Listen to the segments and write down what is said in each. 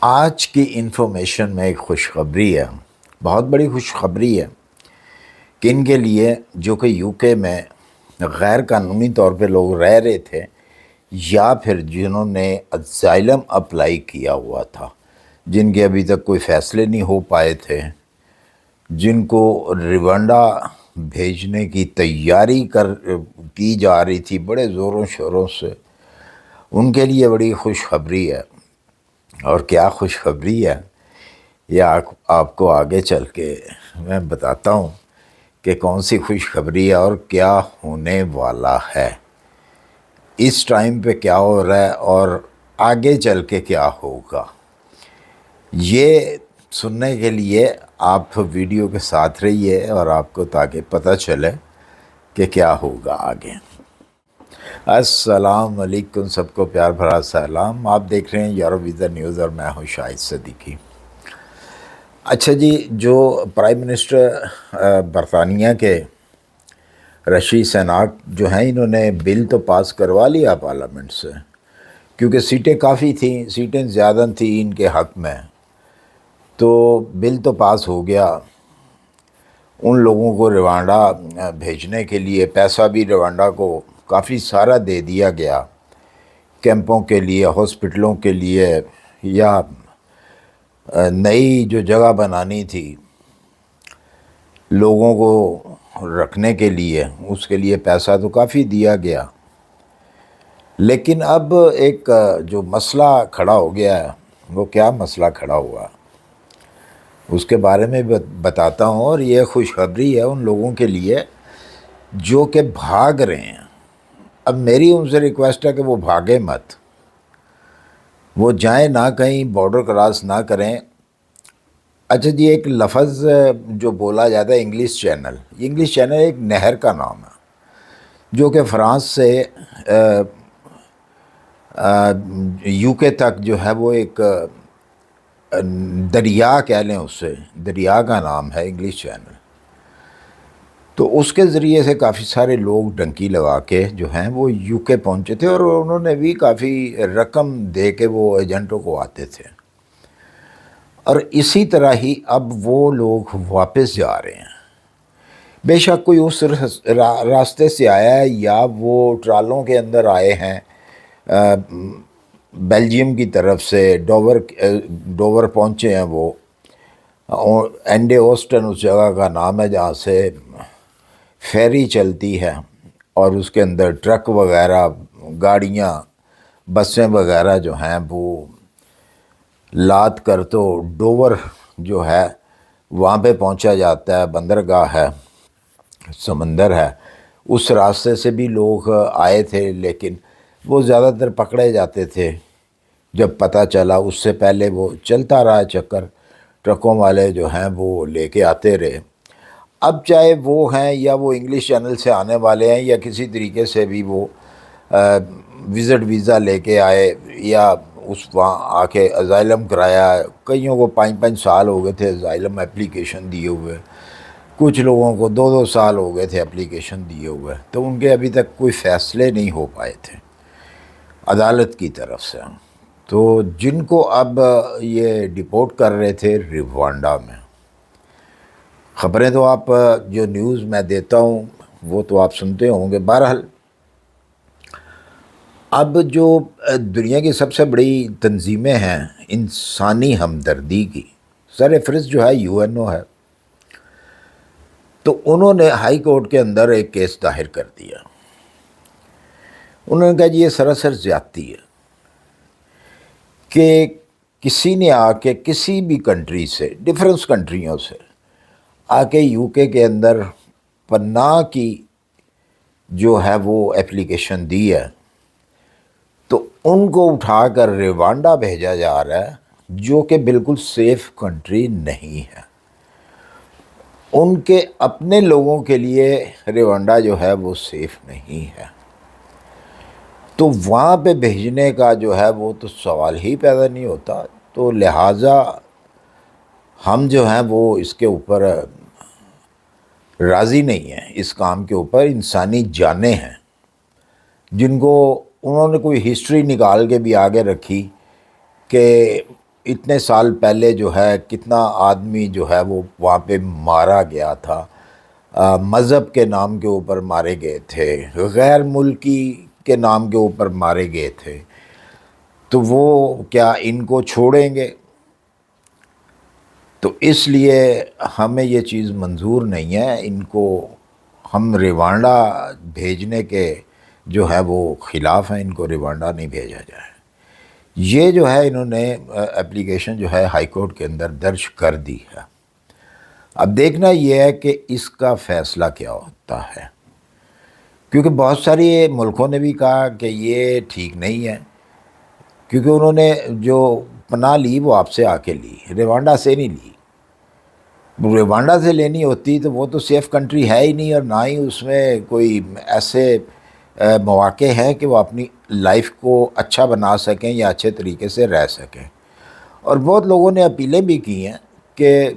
آج کی انفارمیشن میں ایک خوشخبری ہے، بہت بڑی خوشخبری ہے کہ ان کے لیے جو کہ یو کے میں غیر قانونی طور پہ لوگ رہ رہے تھے یا پھر جنہوں نے اسائلم اپلائی کیا ہوا تھا، جن کے ابھی تک کوئی فیصلے نہیں ہو پائے تھے، جن کو روانڈا بھیجنے کی تیاری کی جا رہی تھی بڑے زوروں شوروں سے، ان کے لیے بڑی خوشخبری ہے۔ اور کیا خوشخبری ہے یہ آپ کو آگے چل کے میں بتاتا ہوں کہ کون سی خوشخبری ہے اور کیا ہونے والا ہے، اس ٹائم پہ کیا ہو رہا ہے اور آگے چل کے کیا ہوگا۔ یہ سننے کے لیے آپ ویڈیو کے ساتھ رہیے اور آپ کو تاکہ پتہ چلے کہ کیا ہوگا آگے۔ السلام علیکم، سب کو پیار بھرا سلام۔ آپ دیکھ رہے ہیں یورو ویزا نیوز اور میں ہوں شاہد صدیقی۔ اچھا جی، جو پرائم منسٹر برطانیہ کے رشی سناک جو ہیں، انہوں نے بل تو پاس کروا لیا پارلیمنٹ سے، کیونکہ سیٹیں کافی تھیں، سیٹیں زیادہ تھیں ان کے حق میں، تو بل تو پاس ہو گیا۔ ان لوگوں کو روانڈا بھیجنے کے لیے پیسہ بھی روانڈا کو کافی سارا دے دیا گیا، کیمپوں کے لیے، ہاسپٹلوں کے لیے، یا نئی جو جگہ بنانی تھی لوگوں کو رکھنے کے لیے، اس کے لیے پیسہ تو کافی دیا گیا۔ لیکن اب ایک جو مسئلہ کھڑا ہو گیا ہے، وہ کیا مسئلہ کھڑا ہوا اس کے بارے میں بتاتا ہوں۔ اور یہ خوشخبری ہے ان لوگوں کے لیے جو کہ بھاگ رہے ہیں۔ اب میری ان سے ریکویسٹ ہے کہ وہ بھاگیں مت، وہ جائیں نہ، کہیں بارڈر کراس نہ کریں۔ اچھا جی، ایک لفظ جو بولا جاتا ہے انگلش چینل، یہ انگلش چینل ایک نہر کا نام ہے جو کہ فرانس سے یو کے تک جو ہے وہ ایک دریا کہہ لیں، اس سے دریا کا نام ہے انگلش چینل۔ تو اس کے ذریعے سے کافی سارے لوگ ڈنکی لگا کے جو ہیں وہ یو کے پہنچے تھے، اور انہوں نے بھی کافی رقم دے کے وہ ایجنٹوں کو آتے تھے، اور اسی طرح ہی اب وہ لوگ واپس جا رہے ہیں۔ بے شک کوئی اس راستے سے آیا ہے یا وہ ٹرالوں کے اندر آئے ہیں بیلجیم کی طرف سے، ڈوور پہنچے ہیں وہ، اینڈے اوسٹن اس جگہ کا نام ہے جہاں سے فیری چلتی ہے، اور اس کے اندر ٹرک وغیرہ، گاڑیاں، بسیں وغیرہ جو ہیں وہ لاد کر تو ڈوور جو ہے وہاں پہ پہنچا جاتا ہے، بندرگاہ ہے، سمندر ہے۔ اس راستے سے بھی لوگ آئے تھے، لیکن وہ زیادہ تر پکڑے جاتے تھے۔ جب پتہ چلا، اس سے پہلے وہ چلتا رہا چکر، ٹرکوں والے جو ہیں وہ لے کے آتے رہے۔ اب چاہے وہ ہیں یا وہ انگلش چینل سے آنے والے ہیں یا کسی طریقے سے بھی وہ وزٹ ویزا لے کے آئے یا وہاں آ کے اسائلم کرایا، کئیوں کو 5 سال ہو گئے تھے اسائلم اپلیکیشن دیے ہوئے، کچھ لوگوں کو 2 سال ہو گئے تھے اپلیکیشن دیے ہوئے، تو ان کے ابھی تک کوئی فیصلے نہیں ہو پائے تھے عدالت کی طرف سے۔ تو جن کو اب یہ ڈپورٹ کر رہے تھے روانڈا میں، خبریں تو آپ جو نیوز میں دیتا ہوں وہ تو آپ سنتے ہوں گے۔ بہرحال اب جو دنیا کی سب سے بڑی تنظیمیں ہیں انسانی ہمدردی کی، سر فہرست جو ہے یو این او ہے، تو انہوں نے ہائی کورٹ کے اندر ایک کیس داخل کر دیا۔ انہوں نے کہا جی یہ سراسر زیادتی ہے کہ کسی نے آ کے کسی بھی کنٹری سے، ڈفرینس کنٹریوں سے آ کے یو کے اندر پناہ کی جو ہے وہ اپلیکیشن دی ہے، تو ان کو اٹھا کر روانڈا بھیجا جا رہا ہے، جو کہ بالکل سیف کنٹری نہیں ہے۔ ان کے اپنے لوگوں کے لیے روانڈا جو ہے وہ سیف نہیں ہے، تو وہاں پہ بھیجنے کا جو ہے وہ تو سوال ہی پیدا نہیں ہوتا۔ تو لہٰذا ہم جو ہیں وہ اس کے اوپر راضی نہیں ہیں، اس کام کے اوپر۔ انسانی جانیں ہیں جن کو انہوں نے کوئی ہسٹری نکال کے بھی آگے رکھی کہ اتنے سال پہلے جو ہے کتنا آدمی جو ہے وہ وہاں پہ مارا گیا تھا، مذہب کے نام کے اوپر مارے گئے تھے، غیر ملکی کے نام کے اوپر مارے گئے تھے، تو وہ کیا ان کو چھوڑیں گے؟ تو اس لیے ہمیں یہ چیز منظور نہیں ہے، ان کو ہم روانڈا بھیجنے کے جو ہے وہ خلاف ہیں، ان کو روانڈا نہیں بھیجا جائے۔ یہ جو ہے انہوں نے اپلیکیشن جو ہے ہائی کورٹ کے اندر درج کر دی ہے۔ اب دیکھنا یہ ہے کہ اس کا فیصلہ کیا ہوتا ہے، کیونکہ بہت ساری ملکوں نے بھی کہا کہ یہ ٹھیک نہیں ہے، کیونکہ انہوں نے جو پناہ لی وہ آپ سے آ کے لی، روانڈا سے نہیں لی۔ روانڈا سے لینی ہوتی تو وہ تو سیف کنٹری ہے ہی نہیں، اور نہ ہی اس میں کوئی ایسے مواقع ہیں کہ وہ اپنی لائف کو اچھا بنا سکیں یا اچھے طریقے سے رہ سکیں۔ اور بہت لوگوں نے اپیلیں بھی کی ہیں کہ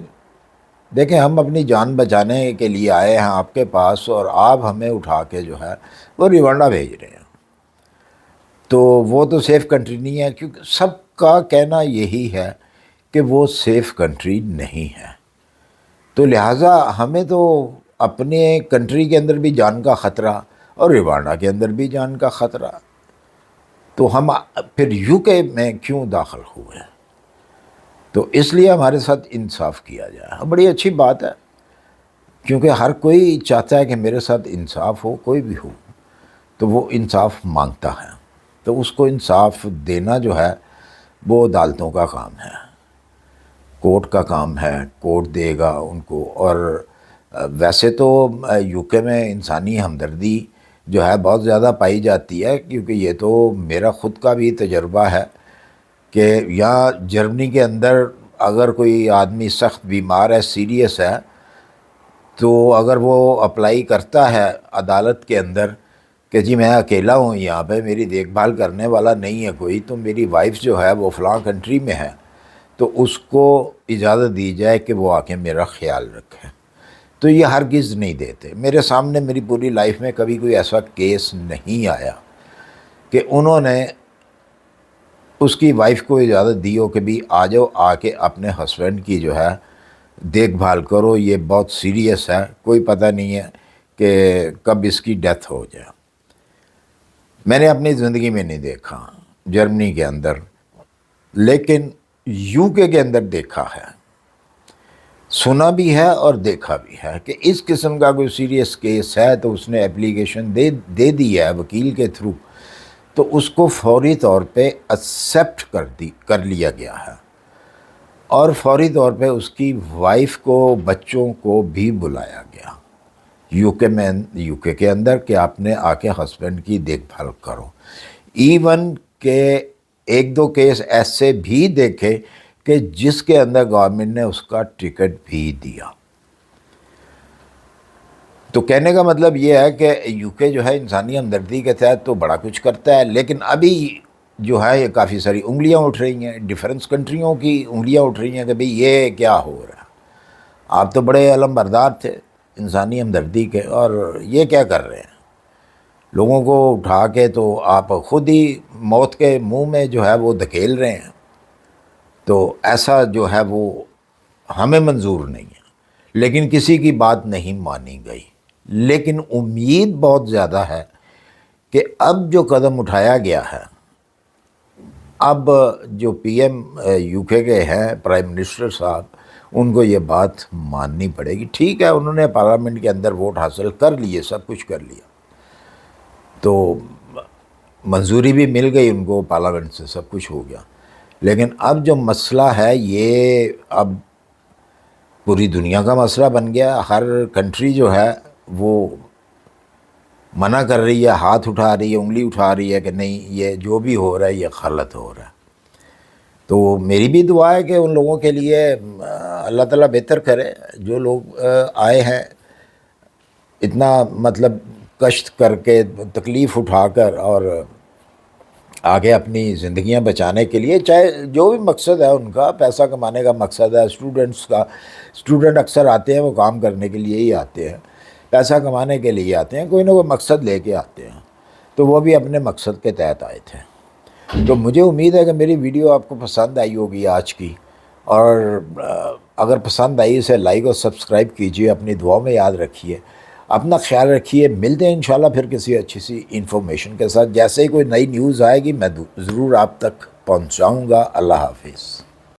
دیکھیں ہم اپنی جان بچانے کے لیے آئے ہیں آپ کے پاس، اور آپ ہمیں اٹھا کے جو ہے وہ روانڈا بھیج رہے ہیں، تو وہ تو سیف کنٹری نہیں ہے، کیونکہ سب کا کہنا یہی ہے کہ وہ سیف کنٹری نہیں ہے۔ تو لہٰذا ہمیں تو اپنے کنٹری کے اندر بھی جان کا خطرہ اور روانڈا کے اندر بھی جان کا خطرہ، تو ہم پھر یو کے میں کیوں داخل ہوئے؟ تو اس لیے ہمارے ساتھ انصاف کیا جائے۔ بڑی اچھی بات ہے، کیونکہ ہر کوئی چاہتا ہے کہ میرے ساتھ انصاف ہو، کوئی بھی ہو تو وہ انصاف مانگتا ہے، تو اس کو انصاف دینا جو ہے وہ عدالتوں کا کام ہے، کورٹ کا کام ہے، کورٹ دے گا ان کو۔ اور ویسے تو یو کے میں انسانی ہمدردی جو ہے بہت زیادہ پائی جاتی ہے، کیونکہ یہ تو میرا خود کا بھی تجربہ ہے کہ یہاں جرمنی کے اندر اگر کوئی آدمی سخت بیمار ہے، سیریس ہے، تو اگر وہ اپلائی کرتا ہے عدالت کے اندر کہ جی میں اکیلا ہوں یہاں پہ، میری دیکھ بھال کرنے والا نہیں ہے کوئی، تو میری وائف جو ہے وہ فلاں کنٹری میں ہے، تو اس کو اجازت دی جائے کہ وہ آ کے میرا خیال رکھے، تو یہ ہرگز نہیں دیتے۔ میرے سامنے میری پوری لائف میں کبھی کوئی ایسا کیس نہیں آیا کہ انہوں نے اس کی وائف کو اجازت دی ہو کہ بھی آ جاؤ، آ کے اپنے ہسبینڈ کی جو ہے دیکھ بھال کرو، یہ بہت سیریس ہے، کوئی پتہ نہیں ہے کہ کب اس کی ڈیتھ ہو جائے۔ میں نے اپنی زندگی میں نہیں دیکھا جرمنی کے اندر، لیکن یو کے اندر دیکھا ہے، سنا بھی ہے اور دیکھا بھی ہے کہ اس قسم کا کوئی سیریس کیس ہے تو اس نے اپلیکیشن دے دی ہے وکیل کے تھرو، تو اس کو فوری طور پہ ایکسیپٹ کر لیا گیا ہے، اور فوری طور پہ اس کی وائف کو، بچوں کو بھی بلایا گیا یو کے اندر کہ آپ نے آ کے ہسبینڈ کی دیکھ بھال کرو۔ ایون کہ ایک دو کیس ایسے بھی دیکھے کہ جس کے اندر گورنمنٹ نے اس کا ٹکٹ بھی دیا۔ تو کہنے کا مطلب یہ ہے کہ یو کے جو ہے انسانی ہمدردی کے تحت تو بڑا کچھ کرتا ہے، لیکن ابھی جو ہے یہ کافی ساری انگلیاں اٹھ رہی ہیں، ڈیفرنس کنٹریوں کی انگلیاں اٹھ رہی ہیں کہ بھئی یہ کیا ہو رہا ہے، آپ تو بڑے علم بردار تھے انسانی ہمدردی کے، اور یہ کیا کر رہے ہیں؟ لوگوں کو اٹھا کے تو آپ خود ہی موت کے منہ میں جو ہے وہ دھکیل رہے ہیں، تو ایسا جو ہے وہ ہمیں منظور نہیں ہے، لیکن کسی کی بات نہیں مانی گئی۔ لیکن امید بہت زیادہ ہے کہ اب جو قدم اٹھایا گیا ہے، اب جو پی ایم یو کے ہیں پرائم منسٹر صاحب، ان کو یہ بات ماننی پڑے گی۔ ٹھیک ہے، انہوں نے پارلیمنٹ کے اندر ووٹ حاصل کر لیے، سب کچھ کر لیا، تو منظوری بھی مل گئی ان کو پارلیمنٹ سے، سب کچھ ہو گیا، لیکن اب جو مسئلہ ہے یہ اب پوری دنیا کا مسئلہ بن گیا۔ ہر کنٹری جو ہے وہ منع کر رہی ہے، ہاتھ اٹھا رہی ہے، انگلی اٹھا رہی ہے کہ نہیں یہ جو بھی ہو رہا ہے یہ غلط ہو رہا ہے۔ تو میری بھی دعا ہے کہ ان لوگوں کے لیے اللہ تعالیٰ بہتر کرے، جو لوگ آئے ہیں اتنا مطلب کشٹ کر کے، تکلیف اٹھا کر، اور آگے اپنی زندگیاں بچانے کے لیے، چاہے جو بھی مقصد ہے ان کا، پیسہ کمانے کا مقصد ہے اسٹوڈنٹ اکثر آتے ہیں وہ کام کرنے کے لیے ہی آتے ہیں، پیسہ کمانے کے لیے آتے ہیں، کوئی نہ کوئی مقصد لے کے آتے ہیں، تو وہ بھی اپنے مقصد کے تحت آئے تھے۔ تو مجھے امید ہے کہ میری ویڈیو آپ کو پسند آئی ہوگی آج کی، اور اگر پسند آئی اسے لائک اور سبسکرائب کیجئے، اپنی دعاؤں میں یاد رکھیے، اپنا خیال رکھیے۔ ملتے ہیں انشاءاللہ پھر کسی اچھی سی انفارمیشن کے ساتھ، جیسے ہی کوئی نئی نیوز آئے گی میں ضرور آپ تک پہنچاؤں گا۔ اللہ حافظ۔